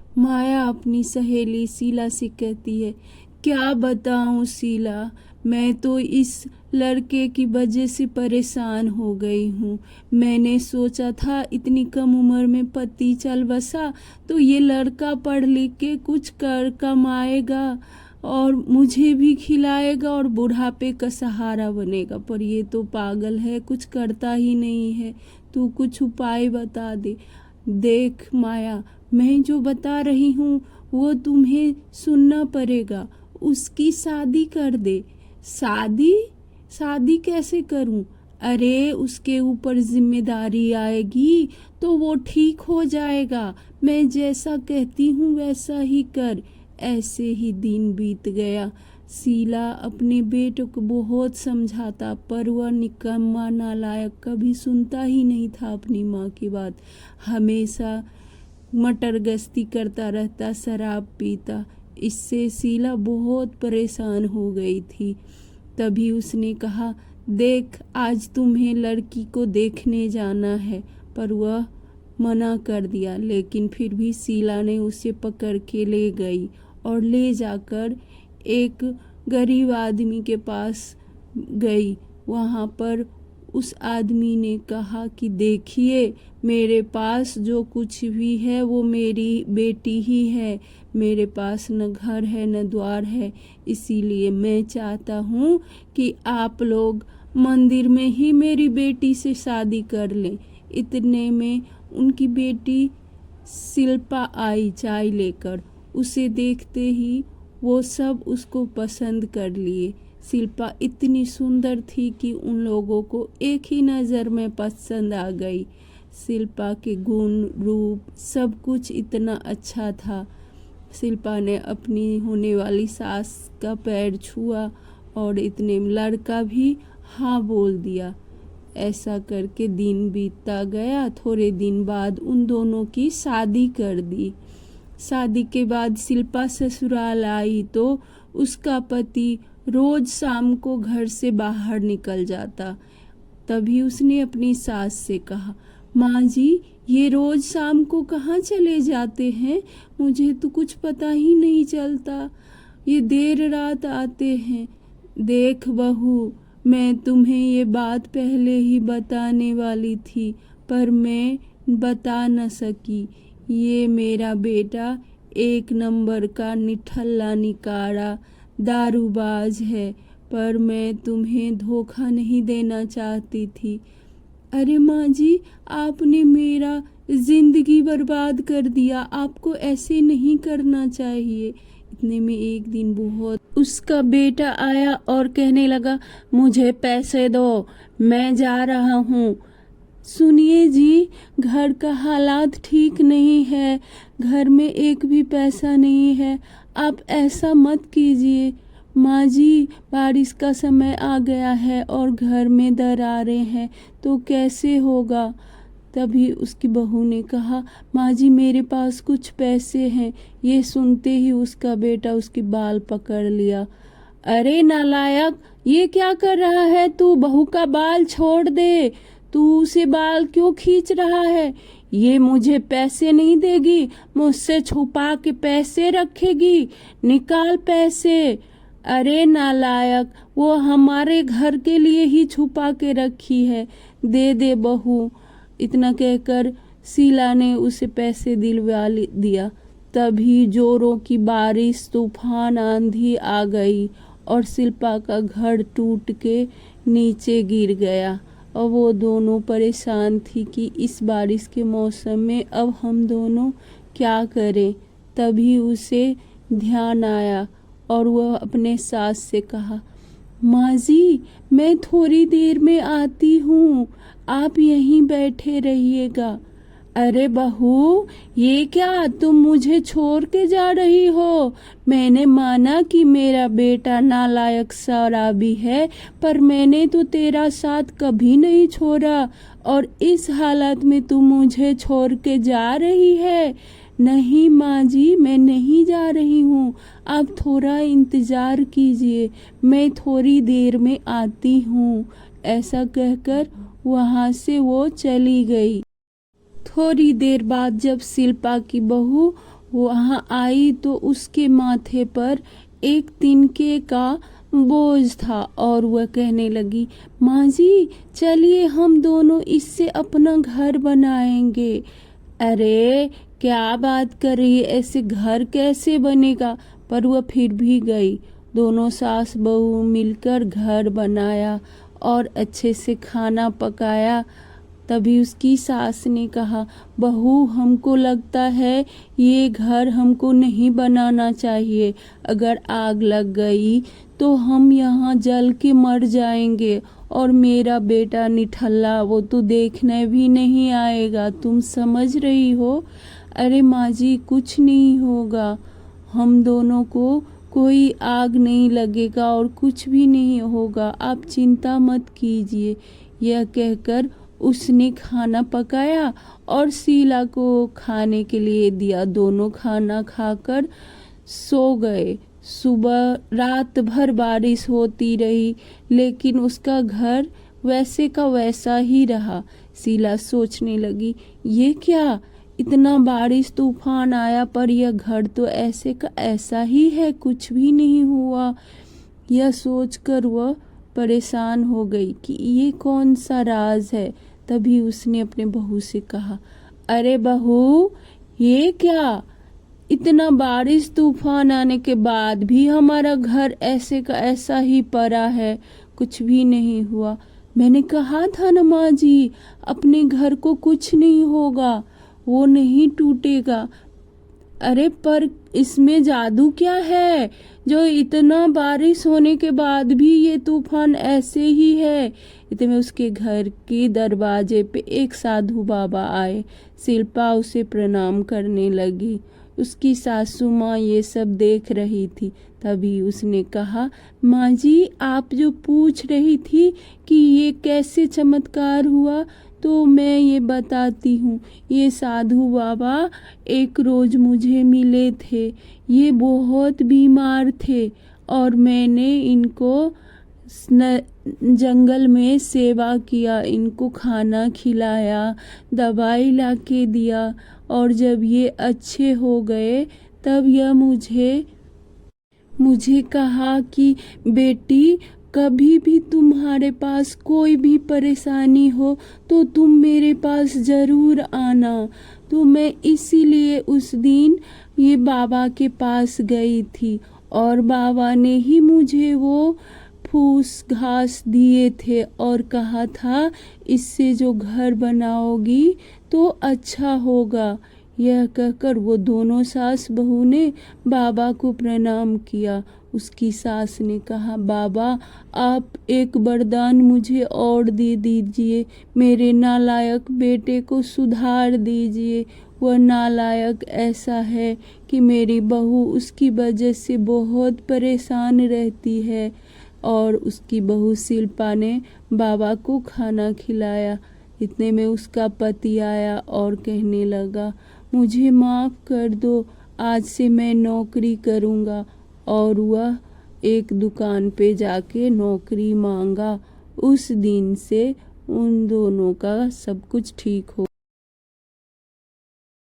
माया अपनी सहेली शीला से कहती है, क्या बताऊं शीला, मैं तो इस लड़के की वजह से परेशान हो गई हूँ। मैंने सोचा था इतनी कम उम्र में पति चल बसा तो ये लड़का पढ़ लिख के कुछ कर कमाएगा और मुझे भी खिलाएगा और बुढ़ापे का सहारा बनेगा, पर ये तो पागल है, कुछ करता ही नहीं है। तू कुछ उपाय बता दे। देख माया, मैं जो बता रही हूँ वो तुम्हें सुनना पड़ेगा। उसकी शादी कर दे। शादी? शादी कैसे करूं? अरे उसके ऊपर जिम्मेदारी आएगी तो वो ठीक हो जाएगा। मैं जैसा कहती हूँ वैसा ही कर। ऐसे ही दिन बीत गया। शीला अपने बेटे को बहुत समझाता पर वह निकम्मा नालायक, कभी सुनता ही नहीं था अपनी माँ की बात। हमेशा मटर गश्ती करता रहता, शराब पीता। इससे शीला बहुत परेशान हो गई थी। तभी उसने कहा, देख आज तुम्हें लड़की को देखने जाना है, पर वह मना कर दिया। लेकिन फिर भी शीला ने उसे पकड़ के ले गई और ले जाकर एक गरीब आदमी के पास गई। वहाँ पर उस आदमी ने कहा कि देखिए, मेरे पास जो कुछ भी है वो मेरी बेटी ही है। मेरे पास न घर है न द्वार है, इसीलिए मैं चाहता हूँ कि आप लोग मंदिर में ही मेरी बेटी से शादी कर लें। इतने में उनकी बेटी शिल्पा आई चाय लेकर। उसे देखते ही वो सब उसको पसंद कर लिए। शिल्पा इतनी सुंदर थी कि उन लोगों को एक ही नज़र में पसंद आ गई। शिल्पा के गुण रूप सब कुछ इतना अच्छा था। शिल्पा ने अपनी होने वाली सास का पैर छुआ और इतने में लड़का भी हाँ बोल दिया। ऐसा करके दिन बीतता गया। थोड़े दिन बाद उन दोनों की शादी कर दी। शादी के बाद शिल्पा ससुराल आई तो उसका पति रोज शाम को घर से बाहर निकल जाता। तभी उसने अपनी सास से कहा, माँ जी, ये रोज शाम को कहाँ चले जाते हैं? मुझे तो कुछ पता ही नहीं चलता। ये देर रात आते हैं। देख बहू, मैं तुम्हें ये बात पहले ही बताने वाली थी पर मैं बता न सकी। ये मेरा बेटा एक नंबर का निठल्ला निकारा दारूबाज है, पर मैं तुम्हें धोखा नहीं देना चाहती थी। अरे माँ जी, आपने मेरा जिंदगी बर्बाद कर दिया। आपको ऐसे नहीं करना चाहिए। इतने में एक दिन बहुत उसका बेटा आया और कहने लगा, मुझे पैसे दो, मैं जा रहा हूँ। सुनिए जी, घर का हालात ठीक नहीं है, घर में एक भी पैसा नहीं है। आप ऐसा मत कीजिए। माँ जी, बारिश का समय आ गया है और घर में दरारें हैं तो कैसे होगा? तभी उसकी बहू ने कहा, माँ जी मेरे पास कुछ पैसे हैं। ये सुनते ही उसका बेटा उसकी बाल पकड़ लिया। अरे नालायक, ये क्या कर रहा है तू? बहू का बाल छोड़ दे। तू उसे बाल क्यों खींच रहा है? ये मुझे पैसे नहीं देगी, मुझसे छुपा के पैसे रखेगी। निकाल पैसे। अरे नालायक, वो हमारे घर के लिए ही छुपा के रखी है, दे दे बहू। इतना कहकर शीला ने उसे पैसे दिलवा दिया। तभी जोरों की बारिश, तूफान, आंधी आ गई और शिल्पा का घर टूट के नीचे गिर गया। और वो दोनों परेशान थी कि इस बारिश के मौसम में अब हम दोनों क्या करें। तभी उसे ध्यान आया और वह अपने सास से कहा, माँ जी, मैं थोड़ी देर में आती हूँ, आप यहीं बैठे रहिएगा। अरे बहू, ये क्या, तुम मुझे छोड़ के जा रही हो? मैंने माना कि मेरा बेटा नालायक शराबी है, पर मैंने तो तेरा साथ कभी नहीं छोड़ा और इस हालत में तुम मुझे छोड़ के जा रही है। नहीं माँ जी, मैं नहीं जा रही हूँ। आप थोड़ा इंतज़ार कीजिए, मैं थोड़ी देर में आती हूँ। ऐसा कहकर वहाँ से वो चली गई। थोड़ी देर बाद जब शिल्पा की बहू वहाँ आई तो उसके माथे पर एक तिनके का बोझ था और वह कहने लगी, माँ जी चलिए हम दोनों इससे अपना घर बनाएंगे। अरे क्या बात कर रही है, ऐसे घर कैसे बनेगा। पर वह फिर भी गई। दोनों सास बहू मिलकर घर बनाया और अच्छे से खाना पकाया। तभी उसकी सास ने कहा, बहू हमको लगता है ये घर हमको नहीं बनाना चाहिए। अगर आग लग गई तो हम यहाँ जल के मर जाएंगे और मेरा बेटा निठल्ला वो तो देखने भी नहीं आएगा। तुम समझ रही हो। अरे माँ जी कुछ नहीं होगा, हम दोनों को कोई आग नहीं लगेगा और कुछ भी नहीं होगा, आप चिंता मत कीजिए। यह कहकर उसने खाना पकाया और शीला को खाने के लिए दिया। दोनों खाना खाकर सो गए। सुबह रात भर बारिश होती रही लेकिन उसका घर वैसे का वैसा ही रहा। शीला सोचने लगी, ये क्या, इतना बारिश तूफान आया पर यह घर तो ऐसे का ऐसा ही है, कुछ भी नहीं हुआ। यह सोचकर वह परेशान हो गई कि ये कौन सा राज है। तभी उसने अपने बहू से कहा, अरे बहू ये क्या, इतना बारिश तूफान आने के बाद भी हमारा घर ऐसे का ऐसा ही पड़ा है, कुछ भी नहीं हुआ। मैंने कहा था ना माँ जी, अपने घर को कुछ नहीं होगा, वो नहीं टूटेगा। अरे पर इसमें जादू क्या है जो इतना बारिश होने के बाद भी ये तूफान ऐसे ही है। इतने उसके घर के दरवाजे पे एक साधु बाबा आए। शिल्पा उसे प्रणाम करने लगी। उसकी सासू माँ ये सब देख रही थी। तभी उसने कहा, माँ जी आप जो पूछ रही थी कि ये कैसे चमत्कार हुआ, तो मैं ये बताती हूँ। ये साधु बाबा एक रोज मुझे मिले थे। ये बहुत बीमार थे और मैंने इनको जंगल में सेवा किया, इनको खाना खिलाया, दवाई ला के दिया और जब ये अच्छे हो गए तब यह मुझे कहा कि बेटी कभी भी तुम्हारे पास कोई भी परेशानी हो तो तुम मेरे पास ज़रूर आना। तो मैं इसीलिए उस दिन ये बाबा के पास गई थी और बाबा ने ही मुझे वो फूस घास दिए थे और कहा था इससे जो घर बनाओगी तो अच्छा होगा। यह कहकर वो दोनों सास बहू ने बाबा को प्रणाम किया। उसकी सास ने कहा, बाबा आप एक वरदान मुझे और दे दीजिए, मेरे नालायक बेटे को सुधार दीजिए। वह नालायक ऐसा है कि मेरी बहू उसकी वजह से बहुत परेशान रहती है। और उसकी बहू शिल्पा ने बाबा को खाना खिलाया। इतने में उसका पति आया और कहने लगा, मुझे माफ़ कर दो, आज से मैं नौकरी करूँगा। और वह एक दुकान पे जाके नौकरी मांगा। उस दिन से उन दोनों का सब कुछ ठीक हो